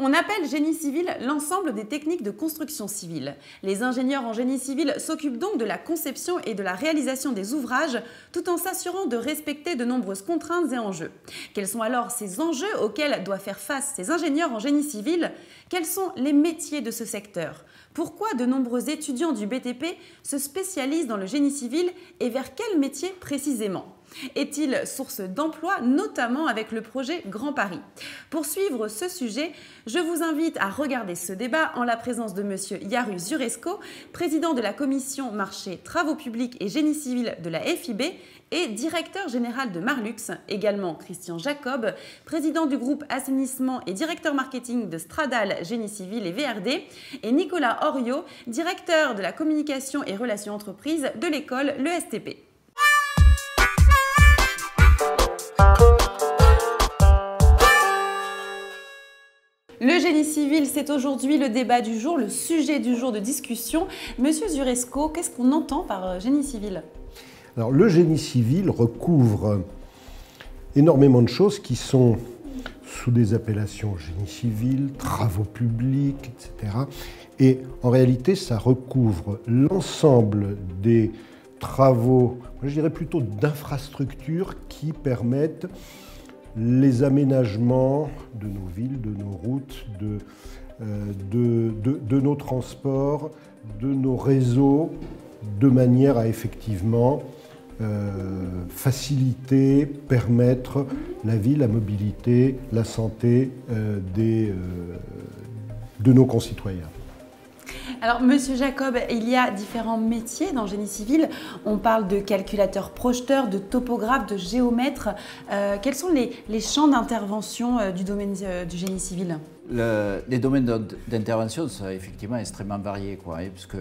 On appelle génie civil l'ensemble des techniques de construction civile. Les ingénieurs en génie civil s'occupent donc de la conception et de la réalisation des ouvrages tout en s'assurant de respecter de nombreuses contraintes et enjeux. Quels sont alors ces enjeux auxquels doivent faire face ces ingénieurs en génie civil? Quels sont les métiers de ce secteur? Pourquoi de nombreux étudiants du BTP se spécialisent dans le génie civil et vers quel métier précisément? Est-il source d'emploi, notamment avec le projet Grand Paris? Pour suivre ce sujet, je vous invite à regarder ce débat en la présence de M. Yaru Zuresko, président de la commission marché, travaux publics et génie civil de la FIB et directeur général de Marlux, également Christian Jacob, président du groupe assainissement et directeur marketing de Stradal Génie Civil et VRD, et Nicolas Oriot, directeur de la communication et relations entreprises de l'école l'ESTP. Le génie civil, c'est aujourd'hui le débat du jour, le sujet du jour de discussion. Monsieur Zuresko, qu'est-ce qu'on entend par génie civil? Alors, le génie civil recouvre énormément de choses qui sont sous des appellations génie civil, travaux publics, etc. Et en réalité, ça recouvre l'ensemble des travaux, je dirais plutôt d'infrastructures qui permettent les aménagements de nos villes, de nos routes, de nos transports, de nos réseaux, de manière à effectivement faciliter, permettre la vie, la mobilité, la santé de nos concitoyens. Alors, Monsieur Jacob, il y a différents métiers dans le génie civil. On parle de calculateur projeteur, de topographe, de géomètre. Quels sont les champs d'intervention du domaine du génie civil? Les domaines d'intervention sont effectivement extrêmement variés, puisque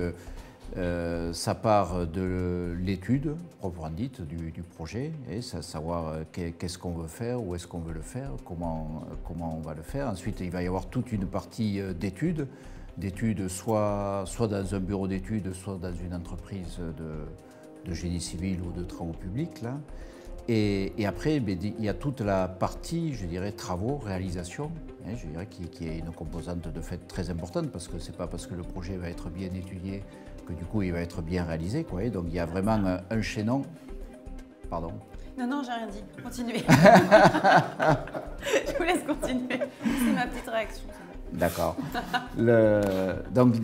ça part de l'étude proprement dite du projet, et savoir qu'est-ce qu'on veut faire, où est-ce qu'on veut le faire, comment on va le faire. Ensuite, il va y avoir toute une partie d'études soit dans un bureau d'études, soit dans une entreprise de génie civil ou de travaux publics. Là. Et après, il y a toute la partie, je dirais, travaux, réalisation, je dirais, qui est une composante de fait très importante, parce que ce n'est pas parce que le projet va être bien étudié que du coup il va être bien réalisé. Donc il y a vraiment un chaînon. Pardon. Non, j'ai rien dit. Continuez. Je vous laisse continuer. C'est ma petite réaction. D'accord. Donc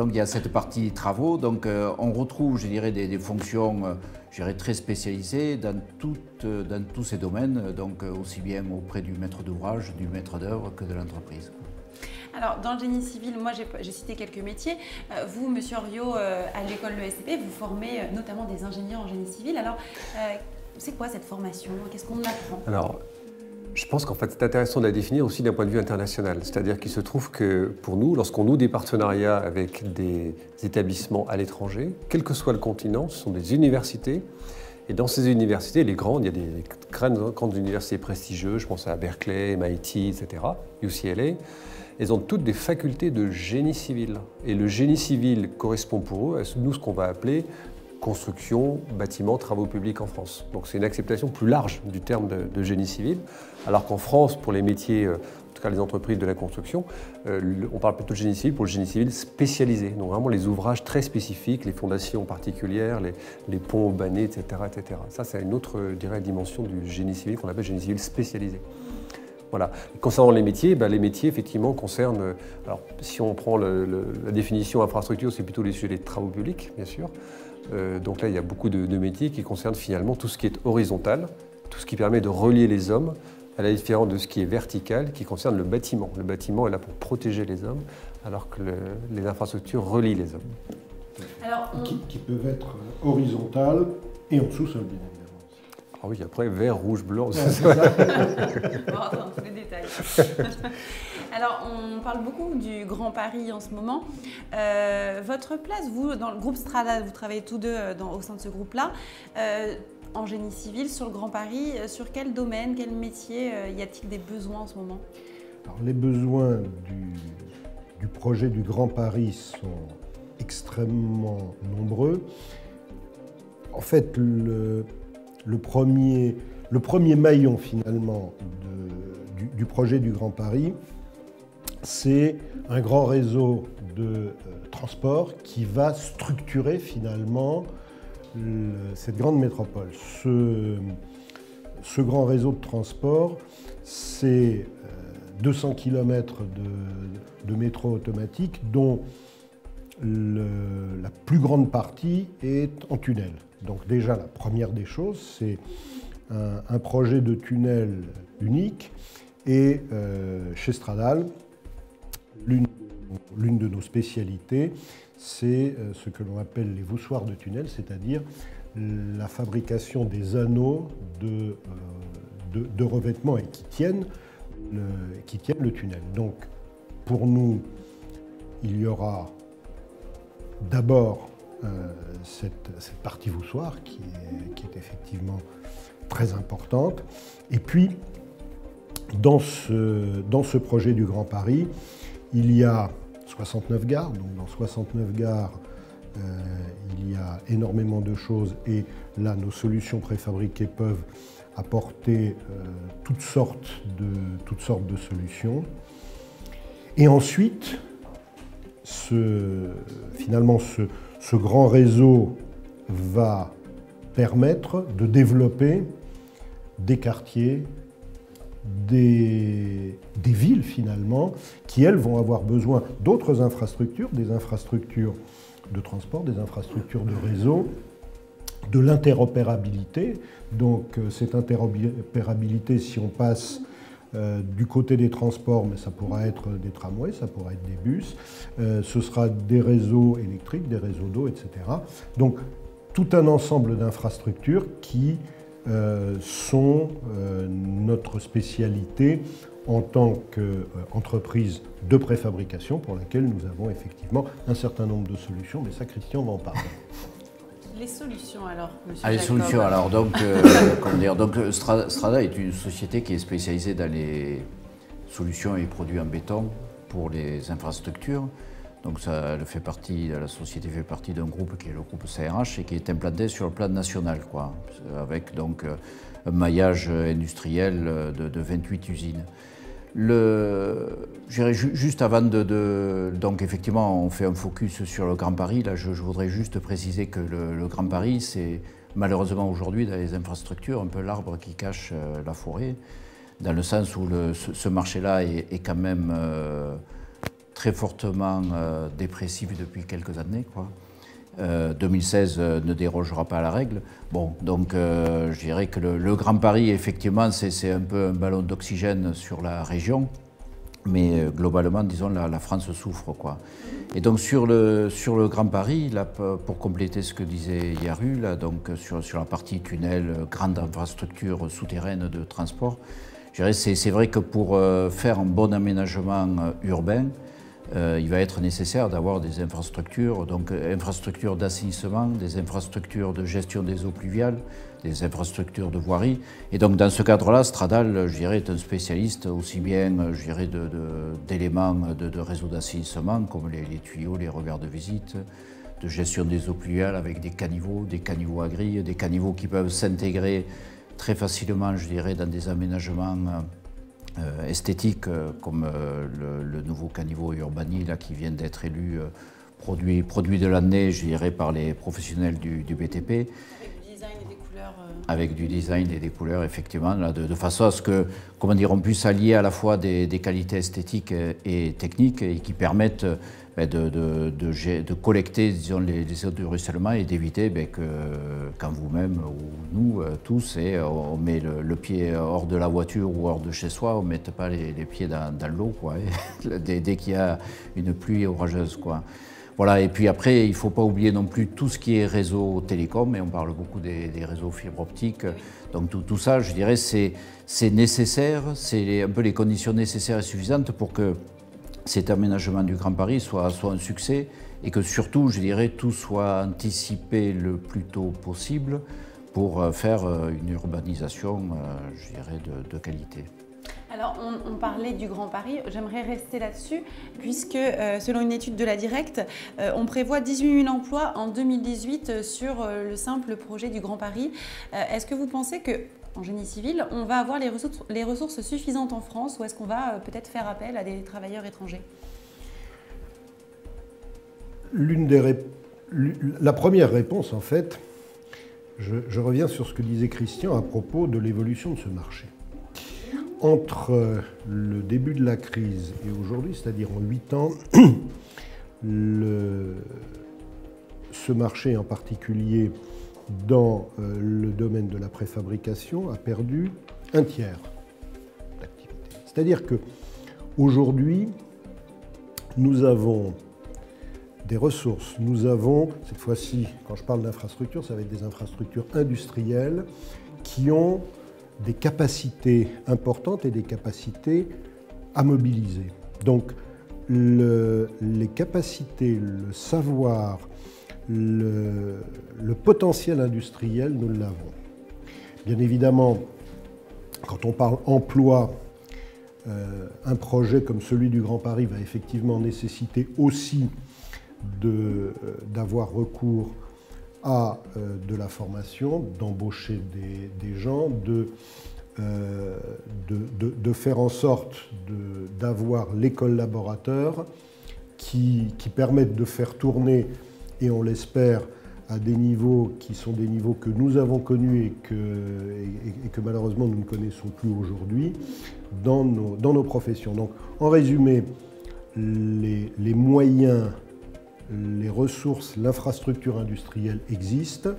il y a cette partie travaux. Donc on retrouve, je dirais, des fonctions, je dirais, très spécialisées dans tous ces domaines, donc aussi bien auprès du maître d'ouvrage, du maître d'œuvre que de l'entreprise. Alors, dans le génie civil, moi j'ai cité quelques métiers. Vous, Monsieur Oriot, à l'école l'ESTP, vous formez notamment des ingénieurs en génie civil. Alors, c'est quoi cette formation? Qu'est-ce qu'on apprend? Alors, je pense qu'en fait, c'est intéressant de la définir aussi d'un point de vue international. C'est-à-dire qu'il se trouve que pour nous, lorsqu'on noue des partenariats avec des établissements à l'étranger, quel que soit le continent, ce sont des universités. Et dans ces universités, les grandes, il y a des grandes universités prestigieuses, je pense à Berkeley, MIT, etc., UCLA. Elles ont toutes des facultés de génie civil. Et le génie civil correspond pour eux à nous ce qu'on va appeler construction, bâtiments, travaux publics en France. Donc c'est une acceptation plus large du terme de génie civil, alors qu'en France, pour les métiers, en tout cas les entreprises de la construction, on parle plutôt de génie civil pour le génie civil spécialisé. Donc vraiment les ouvrages très spécifiques, les fondations particulières, les ponts banés, etc., etc. Ça, c'est une autre, je dirais, dimension du génie civil qu'on appelle génie civil spécialisé. Voilà. Concernant les métiers effectivement concernent, alors si on prend la définition infrastructure, c'est plutôt les sujets des travaux publics, bien sûr. Donc là, il y a beaucoup de métiers qui concernent finalement tout ce qui est horizontal, tout ce qui permet de relier les hommes, à la différence de ce qui est vertical, qui concerne le bâtiment. Le bâtiment est là pour protéger les hommes, alors que les infrastructures relient les hommes. Alors, qui peuvent être horizontales et en dessous-sol, bien évidemment. Ah oui, après, vert, rouge, blanc, c'est ça. On va rentrer dans tous les détails. Alors, on parle beaucoup du Grand Paris en ce moment. Votre place, vous, dans le groupe Stradal, vous travaillez tous deux au sein de ce groupe-là, en génie civil, sur le Grand Paris. Sur quel domaine, quel métier y a-t-il des besoins en ce moment? Alors, les besoins du projet du Grand Paris sont extrêmement nombreux. En fait, le premier maillon finalement du projet du Grand Paris, c'est un grand réseau de transport qui va structurer finalement cette grande métropole. Ce grand réseau de transport, c'est 200 km de métro automatique dont la plus grande partie est en tunnel. Donc déjà, la première des choses, c'est un projet de tunnel unique. Et chez Stradale, l'une de nos spécialités, c'est ce que l'on appelle les voussoirs de tunnel, c'est-à-dire la fabrication des anneaux de revêtement et qui tiennent le tunnel. Donc, pour nous, il y aura d'abord cette partie voussoir qui est effectivement très importante. Et puis, dans ce projet du Grand Paris, il y a 69 gares. Donc dans 69 gares, il y a énormément de choses. Et là, nos solutions préfabriquées peuvent apporter toutes sortes de solutions. Et ensuite, finalement, ce grand réseau va permettre de développer des quartiers, des villes finalement, qui elles vont avoir besoin d'autres infrastructures, des infrastructures de transport, des infrastructures de réseau, de l'interopérabilité. Donc cette interopérabilité, si on passe du côté des transports, mais ça pourra être des tramways, ça pourra être des bus, ce sera des réseaux électriques, des réseaux d'eau, etc. Donc tout un ensemble d'infrastructures qui sont notre spécialité en tant qu'entreprise de préfabrication pour laquelle nous avons effectivement un certain nombre de solutions, mais ça Christian va en parler. Les solutions alors, monsieur Les Jacob. solutions alors, donc, comment dire, donc Strada est une société qui est spécialisée dans les solutions et produits en béton pour les infrastructures. Donc la société fait partie d'un groupe qui est le groupe CRH et qui est implanté sur le plan national, quoi, avec donc un maillage industriel de 28 usines. Juste avant donc effectivement, on fait un focus sur le Grand Paris. Là, je voudrais juste préciser que le Grand Paris, c'est malheureusement aujourd'hui dans les infrastructures un peu l'arbre qui cache la forêt, dans le sens où ce marché-là est quand même très fortement dépressif depuis quelques années, quoi. 2016 ne dérogera pas à la règle. Bon, donc je dirais que le Grand Paris, effectivement, c'est un peu un ballon d'oxygène sur la région, mais globalement, disons, la France souffre, quoi. Et donc sur le Grand Paris, là, pour compléter ce que disait Yaru, là, donc sur la partie tunnel, grande infrastructure souterraine de transport, je dirais c'est vrai que pour faire un bon aménagement urbain, il va être nécessaire d'avoir des infrastructures, donc infrastructures d'assainissement, des infrastructures de gestion des eaux pluviales, des infrastructures de voirie. Et donc dans ce cadre-là, Stradale, je dirais, est un spécialiste aussi bien, je dirais, d'éléments de réseaux d'assainissement comme les tuyaux, les regards de visite, de gestion des eaux pluviales avec des caniveaux à grille, des caniveaux qui peuvent s'intégrer très facilement, je dirais, dans des aménagements esthétique comme le nouveau caniveau Urbani là, qui vient d'être élu produit de l'année, je dirais, par les professionnels du BTP. Avec du design et des couleurs, effectivement, là, de façon à ce que, comment dire, on puisse allier à la fois des qualités esthétiques et techniques et qui permettent de collecter, disons, les eaux de ruissellement et d'éviter que quand vous-même ou nous tous, on met le pied hors de la voiture ou hors de chez soi, on ne mette pas les pieds dans l'eau, quoi, dès qu'il y a une pluie orageuse, quoi. Voilà, et puis après, il ne faut pas oublier non plus tout ce qui est réseau télécom, et on parle beaucoup des réseaux fibre optique. Donc tout ça, je dirais, c'est nécessaire, c'est un peu les conditions nécessaires et suffisantes pour que cet aménagement du Grand Paris soit un succès et que surtout, je dirais, tout soit anticipé le plus tôt possible pour faire une urbanisation, je dirais, de qualité. Alors, on parlait du Grand Paris, j'aimerais rester là-dessus, puisque selon une étude de la Directe, on prévoit 18 000 emplois en 2018 sur le simple projet du Grand Paris. Est-ce que vous pensez que en génie civil, on va avoir les ressources suffisantes en France ou est-ce qu'on va peut-être faire appel à des travailleurs étrangers? La première réponse, en fait, je reviens sur ce que disait Christian à propos de l'évolution de ce marché. Entre le début de la crise et aujourd'hui, c'est-à-dire en 8 ans, ce marché en particulier dans le domaine de la préfabrication a perdu un tiers d'activité. C'est-à-dire qu'aujourd'hui, nous avons des ressources. Nous avons, cette fois-ci, quand je parle d'infrastructures, ça va être des infrastructures industrielles qui ont des capacités importantes et des capacités à mobiliser. Donc, les capacités, le savoir, le potentiel industriel, nous l'avons. Bien évidemment, quand on parle emploi, un projet comme celui du Grand Paris va effectivement nécessiter aussi d'avoir recours à de la formation, d'embaucher des gens, de faire en sorte d'avoir les collaborateurs qui permettent de faire tourner, et on l'espère, à des niveaux qui sont des niveaux que nous avons connus et que malheureusement nous ne connaissons plus aujourd'hui dans nos professions. Donc en résumé, les moyens, les ressources, l'infrastructure industrielle existent,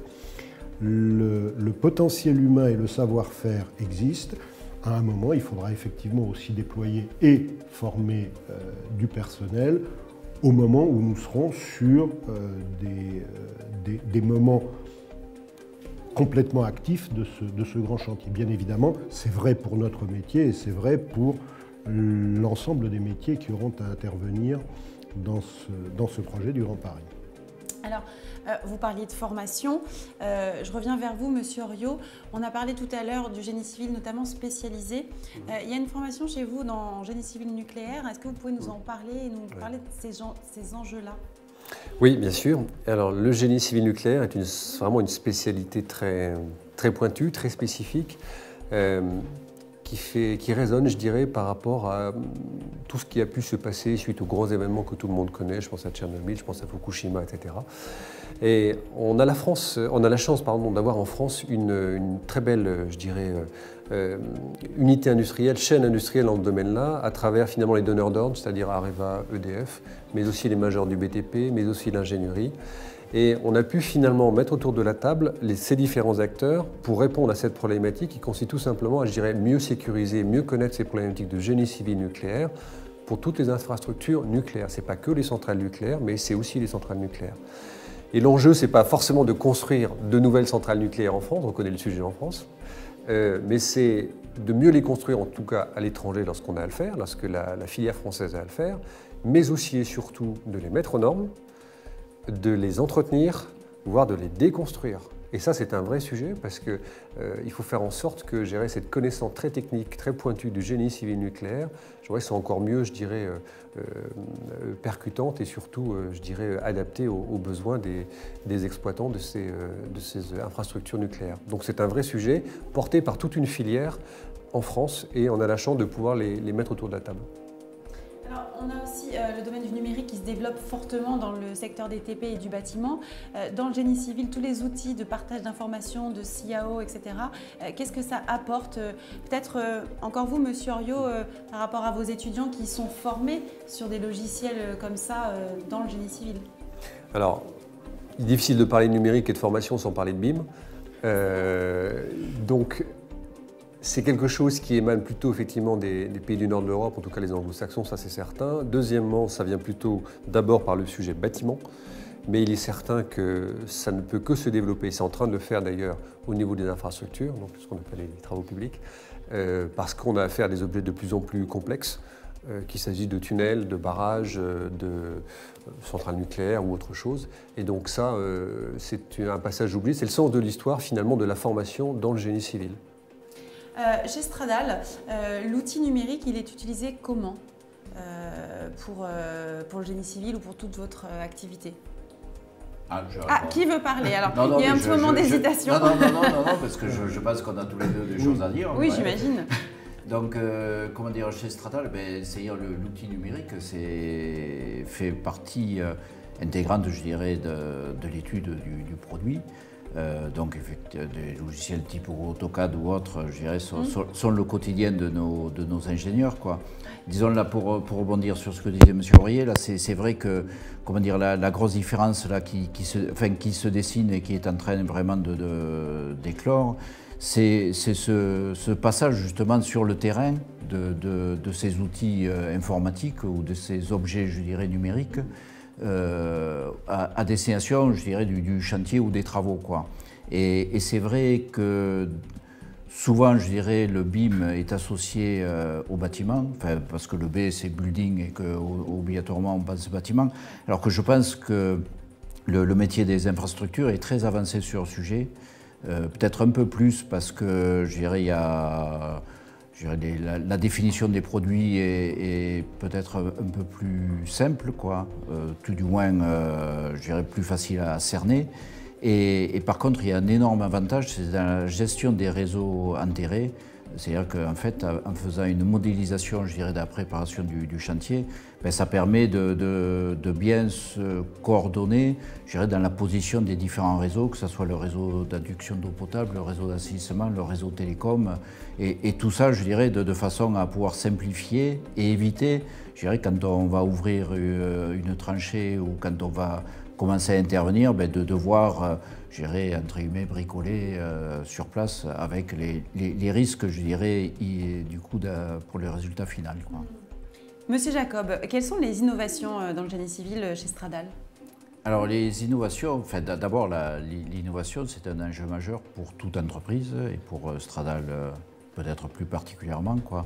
le potentiel humain et le savoir-faire existent. À un moment, il faudra effectivement aussi déployer et former du personnel au moment où nous serons sur des moments complètement actifs de ce grand chantier. Bien évidemment, c'est vrai pour notre métier et c'est vrai pour l'ensemble des métiers qui auront à intervenir dans ce projet du Grand Paris. Alors, vous parliez de formation. Je reviens vers vous, Monsieur Oriot. On a parlé tout à l'heure du génie civil, notamment spécialisé. Il y a une formation chez vous dans génie civil nucléaire. Est-ce que vous pouvez nous en parler et nous parler de ces enjeux-là? Oui, bien sûr. Alors, le génie civil nucléaire est vraiment une spécialité très, très pointue, très spécifique. Qui résonne, je dirais, par rapport à tout ce qui a pu se passer suite aux grands événements que tout le monde connaît. Je pense à Tchernobyl, je pense à Fukushima, etc. Et on a la chance, d'avoir en France une très belle, je dirais, unité industrielle, chaîne industrielle dans ce domaine-là, à travers finalement les donneurs d'ordre, c'est-à-dire Areva, EDF, mais aussi les majors du BTP, mais aussi l'ingénierie. Et on a pu finalement mettre autour de la table ces différents acteurs pour répondre à cette problématique qui consiste tout simplement à, je dirais, mieux sécuriser, mieux connaître ces problématiques de génie civil nucléaire pour toutes les infrastructures nucléaires. Ce n'est pas que les centrales nucléaires, mais c'est aussi les centrales nucléaires. Et l'enjeu, ce n'est pas forcément de construire de nouvelles centrales nucléaires en France, on connaît le sujet en France, mais c'est de mieux les construire, en tout cas à l'étranger lorsqu'on a à le faire, lorsque la filière française a à le faire, mais aussi et surtout de les mettre aux normes, de les entretenir, voire de les déconstruire. Et ça, c'est un vrai sujet parce qu'il faut faire en sorte que cette connaissance très technique, très pointue du génie civil nucléaire, soit encore mieux, je dirais, percutante et surtout, je dirais, adaptée aux besoins des exploitants de ces infrastructures nucléaires. Donc c'est un vrai sujet porté par toute une filière en France et on a la chance de pouvoir les mettre autour de la table. Alors, on a aussi le domaine du numérique qui se développe fortement dans le secteur des TP et du bâtiment. Dans le génie civil, tous les outils de partage d'informations, de CIAO, etc. Qu'est-ce que ça apporte? Peut-être encore vous, Monsieur Oriot, par rapport à vos étudiants qui sont formés sur des logiciels comme ça dans le génie civil. Alors, il est difficile de parler de numérique et de formation sans parler de BIM. Donc, c'est quelque chose qui émane plutôt effectivement des pays du nord de l'Europe, en tout cas les anglo-saxons, ça c'est certain. Deuxièmement, ça vient plutôt d'abord par le sujet bâtiment, mais il est certain que ça ne peut que se développer. C'est en train de le faire d'ailleurs au niveau des infrastructures, donc ce qu'on appelle les travaux publics, parce qu'on a affaire à des objets de plus en plus complexes, qu'il s'agisse de tunnels, de barrages, de centrales nucléaires ou autre chose. Et donc ça, c'est un passage oublié, c'est le sens de l'histoire finalement de la formation dans le génie civil. Chez Stradal, l'outil numérique, il est utilisé comment pour le génie civil ou pour toute votre activité? Qui veut parler? Alors, non, il y a un petit moment d'hésitation. Non, parce que je pense qu'on a tous les deux des choses à dire. Oui, j'imagine. Donc, comment dire, chez Stradal, l'outil numérique fait partie intégrante, je dirais, de l'étude du produit. Donc, des logiciels type AutoCAD ou autres, je dirais, sont le quotidien de nos ingénieurs, quoi. Disons là, pour rebondir sur ce que disait M. Aurier, là, c'est vrai que, comment dire, la grosse différence là, qui se dessine et qui est en train vraiment d'éclore, c'est ce passage justement sur le terrain de ces outils informatiques ou de ces objets, je dirais, numériques, à destination, je dirais, du chantier ou des travaux, quoi. Et c'est vrai que souvent, je dirais, le BIM est associé au bâtiment, parce que le B c'est building et qu'obligatoirement on pense bâtiment, alors que je pense que le métier des infrastructures est très avancé sur le sujet, peut-être un peu plus parce que, je dirais, il y a... La définition des produits est peut-être un peu plus simple, quoi, tout du moins, je dirais, plus facile à cerner. Et par contre, il y a un énorme avantage, c'est dans la gestion des réseaux enterrés. C'est-à-dire qu'en fait, en faisant une modélisation, je dirais, de la préparation du chantier, ça permet de bien se coordonner, je dirais, dans la position des différents réseaux, que ce soit le réseau d'adduction d'eau potable, le réseau d'assainissement, le réseau télécom, et tout ça, je dirais, de façon à pouvoir simplifier et éviter, je dirais, quand on va ouvrir une tranchée ou quand on va commencer à intervenir, de devoir, je dirais, entre guillemets, bricoler sur place avec les risques, je dirais, du coup, pour le résultat final, quoi. Monsieur Jacob, quelles sont les innovations dans le génie civil chez Stradal? Alors les innovations, d'abord l'innovation c'est un enjeu majeur pour toute entreprise et pour Stradal peut-être plus particulièrement, quoi.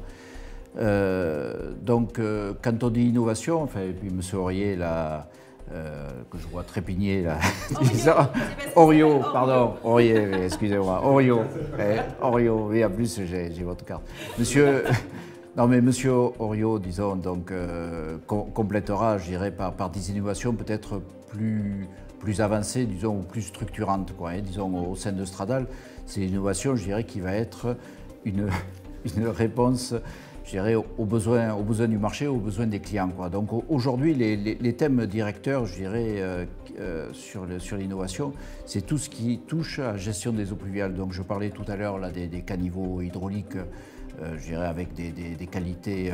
Donc quand on dit innovation, et puis M. Aurier là, que je vois trépigner là, Orio, pardon, Aurier, excusez-moi, Orio, oui en plus j'ai votre carte. Monsieur Orio, disons, donc, complétera, je dirais, par des innovations peut-être plus avancées, disons, ou plus structurantes, quoi, disons, au sein de Stradal. C'est l'innovation, je dirais, qui va être une réponse, je dirais, aux besoins du marché, aux besoins des clients, quoi. Donc aujourd'hui, les thèmes directeurs, je dirais, sur l'innovation, c'est tout ce qui touche à la gestion des eaux pluviales. Donc je parlais tout à l'heure des caniveaux hydrauliques, je dirais, avec des qualités,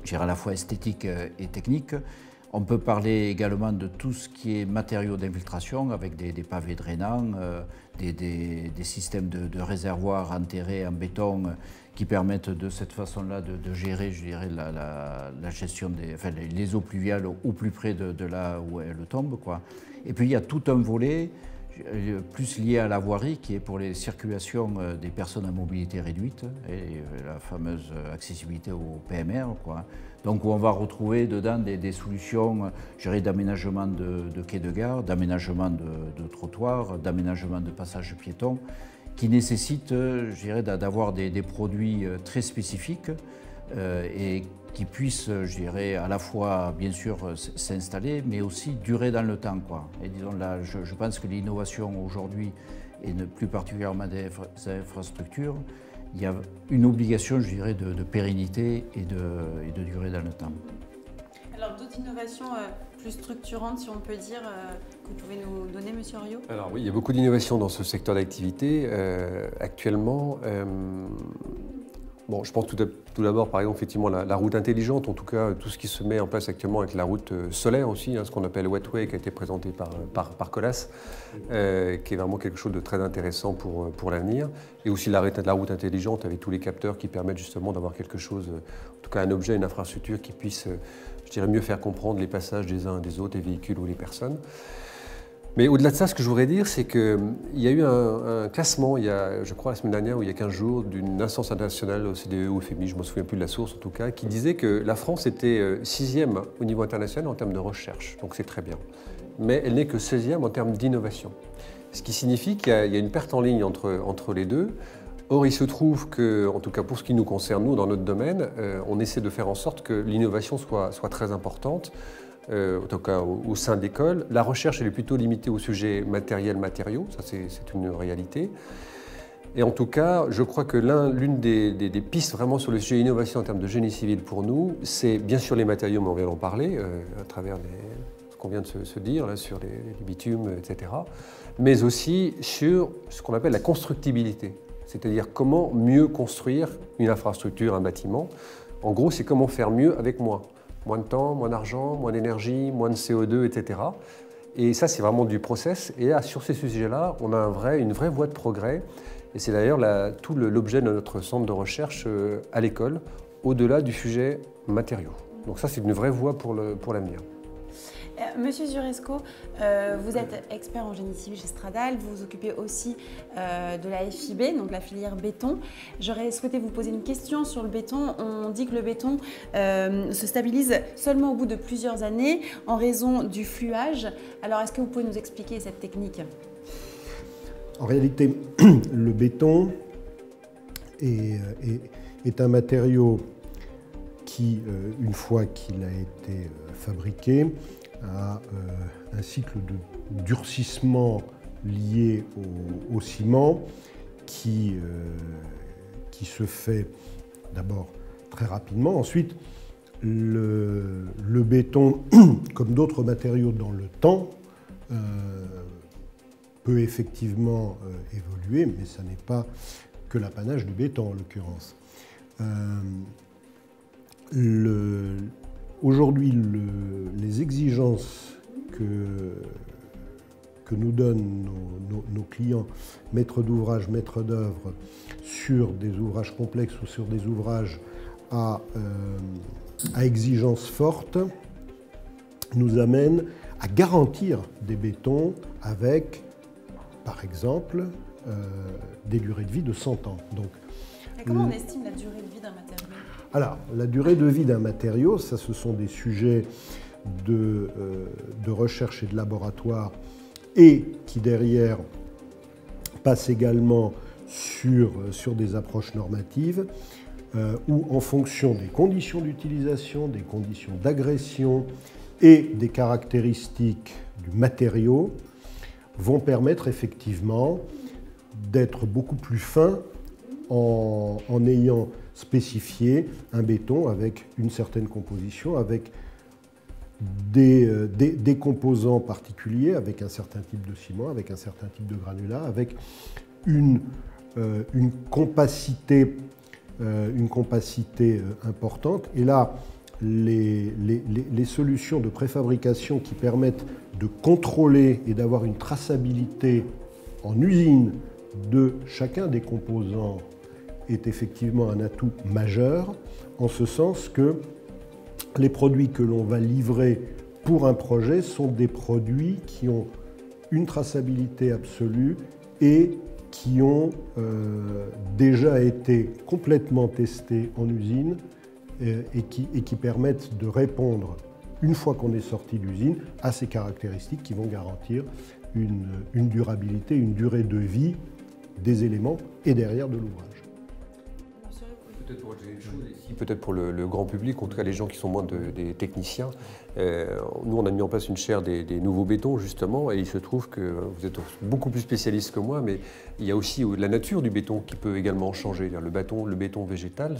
je dirais, à la fois esthétiques et techniques. On peut parler également de tout ce qui est matériaux d'infiltration, avec des pavés drainants, des systèmes de réservoirs enterrés en béton qui permettent de cette façon-là de gérer, je dirais, la gestion les eaux pluviales au plus près de là où elles tombent, quoi. Et puis il y a tout un volet plus lié à la voirie, qui est pour les circulations des personnes à mobilité réduite, et la fameuse accessibilité au PMR, quoi. Donc où on va retrouver dedans des solutions, je dirais, d'aménagement de quais de gare, d'aménagement de trottoirs, d'aménagement de passages piétons, qui nécessitent, je dirais, d'avoir des produits très spécifiques et qui puissent, je dirais, à la fois, bien sûr, s'installer, mais aussi durer dans le temps, quoi. Et disons là, je pense que l'innovation aujourd'hui, et plus particulièrement des infrastructures, il y a une obligation, je dirais, de pérennité et de durée dans le temps. Alors, d'autres innovations plus structurantes, si on peut dire, que vous pouvez nous donner, Monsieur Orio? Alors oui, il y a beaucoup d'innovations dans ce secteur d'activité. Actuellement, bon, je pense tout d'abord, par exemple, effectivement, la route intelligente, en tout cas, tout ce qui se met en place actuellement avec la route solaire aussi, ce qu'on appelle Wetway, qui a été présenté par Colas, qui est vraiment quelque chose de très intéressant pour l'avenir. Et aussi la route intelligente avec tous les capteurs qui permettent justement d'avoir quelque chose, en tout cas un objet, une infrastructure qui puisse, je dirais, mieux faire comprendre les passages des uns et des autres, des véhicules ou les personnes. Mais au-delà de ça, ce que je voudrais dire, c'est qu'il y a eu un classement, il y a, je crois la semaine dernière ou il y a 15 jours, d'une instance internationale, OCDE ou FMI, je ne me souviens plus de la source en tout cas, qui disait que la France était 6e au niveau international en termes de recherche, donc c'est très bien. Mais elle n'est que 16e en termes d'innovation. Ce qui signifie qu'il y a une perte en ligne entre les deux. Or, il se trouve que, en tout cas pour ce qui nous concerne, nous, dans notre domaine, on essaie de faire en sorte que l'innovation soit très importante. en tout cas au sein d'écoles. La recherche elle est plutôt limitée au sujet matériel-matériaux, ça c'est une réalité. Et en tout cas, je crois que l'une des pistes vraiment sur le sujet innovation en termes de génie civil pour nous, c'est bien sûr les matériaux, mais on vient d'en parler à travers ce qu'on vient de se dire là, sur les bitumes, etc. Mais aussi sur ce qu'on appelle la constructibilité, c'est-à-dire comment mieux construire une infrastructure, un bâtiment. En gros, c'est comment faire mieux avec moins. Moins de temps, moins d'argent, moins d'énergie, moins de CO2, etc. Et ça, c'est vraiment du process. Et là, sur ces sujets-là, on a une vraie voie de progrès. Et c'est d'ailleurs tout l'objet de notre centre de recherche à l'école, au-delà du sujet matériaux. Donc ça, c'est une vraie voie pour l'avenir. Monsieur Zuresco, vous êtes expert en génie civil chez Stradal, vous vous occupez aussi de la FIB, donc la filière béton. J'aurais souhaité vous poser une question sur le béton. On dit que le béton se stabilise seulement au bout de plusieurs années en raison du fluage. Alors, est-ce que vous pouvez nous expliquer cette technique ? En réalité, le béton est un matériau qui, une fois qu'il a été fabriqué, a un cycle de durcissement lié au ciment qui se fait d'abord très rapidement. Ensuite, le béton, comme d'autres matériaux dans le temps, peut effectivement évoluer, mais ça n'est pas que l'apanage du béton en l'occurrence. Aujourd'hui, les exigences que nous donnent nos clients, maîtres d'ouvrage, maîtres d'œuvre, sur des ouvrages complexes ou sur des ouvrages à exigences fortes, nous amènent à garantir des bétons avec, par exemple, des durées de vie de 100 ans. Donc, et comment on estime la durée de vie d'un matériau ? Alors, la durée de vie d'un matériau, ça, ce sont des sujets de recherche et de laboratoire et qui, derrière, passent également sur des approches normatives où, en fonction des conditions d'utilisation, des conditions d'agression et des caractéristiques du matériau, vont permettre effectivement d'être beaucoup plus fins en ayant spécifié un béton avec une certaine composition, avec des composants particuliers, avec un certain type de ciment, avec un certain type de granulat, avec une compacité importante. Et là, les solutions de préfabrication qui permettent de contrôler et d'avoir une traçabilité en usine de chacun des composants est effectivement un atout majeur, en ce sens que les produits que l'on va livrer pour un projet sont des produits qui ont une traçabilité absolue et qui ont déjà été complètement testés en usine et qui permettent de répondre, une fois qu'on est sorti d'usine, à ces caractéristiques qui vont garantir une durabilité, une durée de vie des éléments et derrière de l'ouvrage. Peut-être pour le grand public, en tout cas les gens qui sont moins des techniciens, nous on a mis en place une chaire des nouveaux bétons justement, et il se trouve que vous êtes beaucoup plus spécialiste que moi, mais il y a aussi la nature du béton qui peut également changer. Le béton végétal,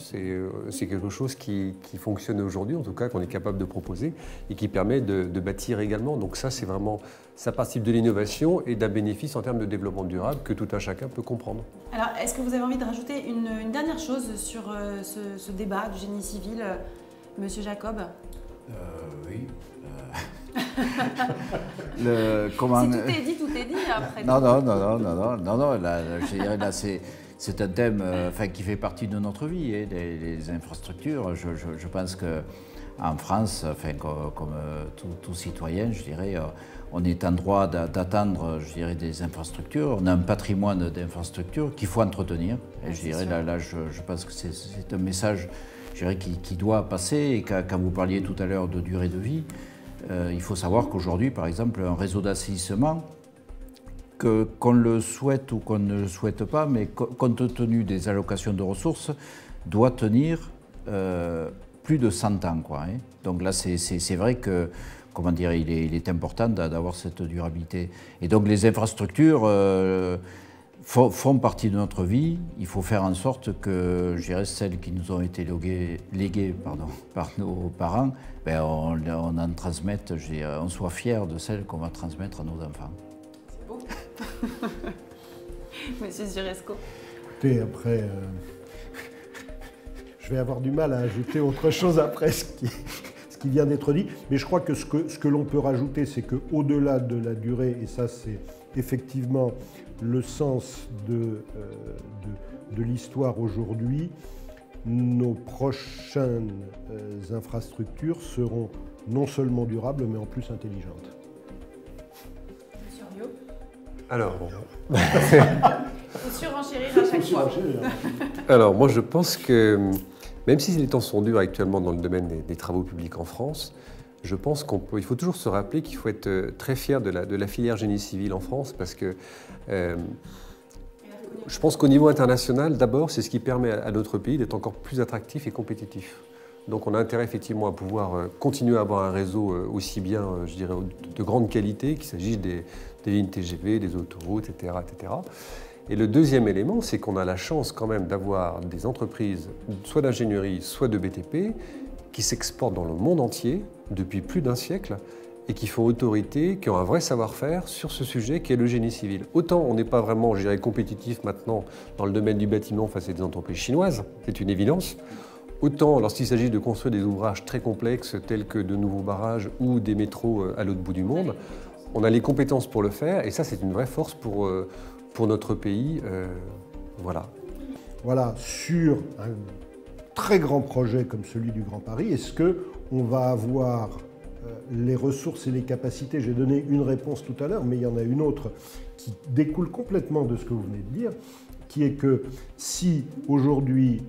c'est quelque chose qui fonctionne aujourd'hui, en tout cas qu'on est capable de proposer et qui permet de bâtir également. Donc ça, c'est vraiment, ça participe de l'innovation et d'un bénéfice en termes de développement durable que tout un chacun peut comprendre. Alors, est-ce que vous avez envie de rajouter une dernière chose sur ce débat du génie civil, Monsieur Jacob? Oui. Si tout est dit après. Non. Là, je dirais, là, c'est un thème qui fait partie de notre vie, les infrastructures. Je pense qu'en France, comme tout citoyen, je dirais, on est en droit d'attendre, je dirais, des infrastructures. On a un patrimoine d'infrastructures qu'il faut entretenir. Et je dirais, là, je pense que c'est un message, je dirais, qui doit passer. Et quand vous parliez tout à l'heure de durée de vie, il faut savoir qu'aujourd'hui, par exemple, un réseau d'assainissement, qu'on le souhaite ou qu'on ne le souhaite pas, mais compte tenu des allocations de ressources, doit tenir plus de 100 ans. Donc là, c'est vrai que comment dire, il est important d'avoir cette durabilité. Et donc les infrastructures font partie de notre vie. Il faut faire en sorte que, je dirais, celles qui nous ont été léguées par nos parents, ben on en transmette, je dirais, on soit fiers de celles qu'on va transmettre à nos enfants. C'est beau. Monsieur Suresco. Écoutez, après, je vais avoir du mal à ajouter autre chose après ce qui vient d'être dit, mais je crois que ce que l'on peut rajouter, c'est qu'au-delà de la durée, et ça c'est effectivement le sens de l'histoire aujourd'hui, nos prochaines infrastructures seront non seulement durables, mais en plus intelligentes. Monsieur Rio. Alors, Faut surenchérir à chaque fois. alors, moi je pense que, même si les temps sont durs actuellement dans le domaine des travaux publics en France, je pense il faut toujours se rappeler qu'il faut être très fier de la filière génie civil en France, parce que je pense qu'au niveau international, d'abord, c'est ce qui permet à notre pays d'être encore plus attractif et compétitif. Donc on a intérêt effectivement à pouvoir continuer à avoir un réseau aussi bien, je dirais, de grande qualité, qu'il s'agisse des lignes TGV, des autoroutes, etc., etc. Et le deuxième élément, c'est qu'on a la chance quand même d'avoir des entreprises, soit d'ingénierie, soit de BTP, qui s'exportent dans le monde entier depuis plus d'un siècle et qui font autorité, qui ont un vrai savoir-faire sur ce sujet qui est le génie civil. Autant on n'est pas vraiment, je dirais, compétitif maintenant dans le domaine du bâtiment face à des entreprises chinoises, c'est une évidence. Autant lorsqu'il s'agit de construire des ouvrages très complexes tels que de nouveaux barrages ou des métros à l'autre bout du monde, on a les compétences pour le faire et ça c'est une vraie force pour notre pays. Voilà. Voilà, sur un très grand projet comme celui du Grand Paris, est-ce qu'on va avoir les ressources et les capacités? J'ai donné une réponse tout à l'heure, mais il y en a une autre qui découle complètement de ce que vous venez de dire, qui est que si aujourd'hui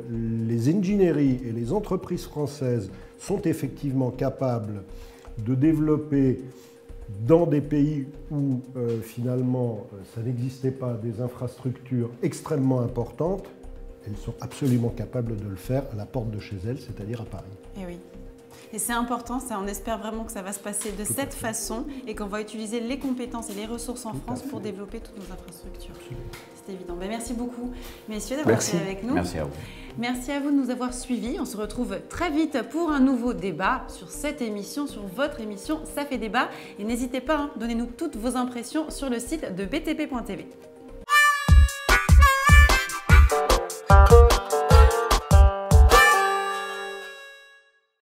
les ingénieries et les entreprises françaises sont effectivement capables de développer dans des pays où finalement ça n'existait pas des infrastructures extrêmement importantes, elles sont absolument capables de le faire à la porte de chez elles, c'est-à-dire à Paris. Et oui. Et c'est important, ça, on espère vraiment que ça va se passer de cette façon et qu'on va utiliser les compétences et les ressources en France pour développer toutes nos infrastructures. C'est évident. Ben, merci beaucoup, messieurs, d'avoir été avec nous. Merci à vous. Merci à vous de nous avoir suivis. On se retrouve très vite pour un nouveau débat sur cette émission, sur votre émission Ça fait débat. Et n'hésitez pas, donnez-nous toutes vos impressions sur le site de btp.tv.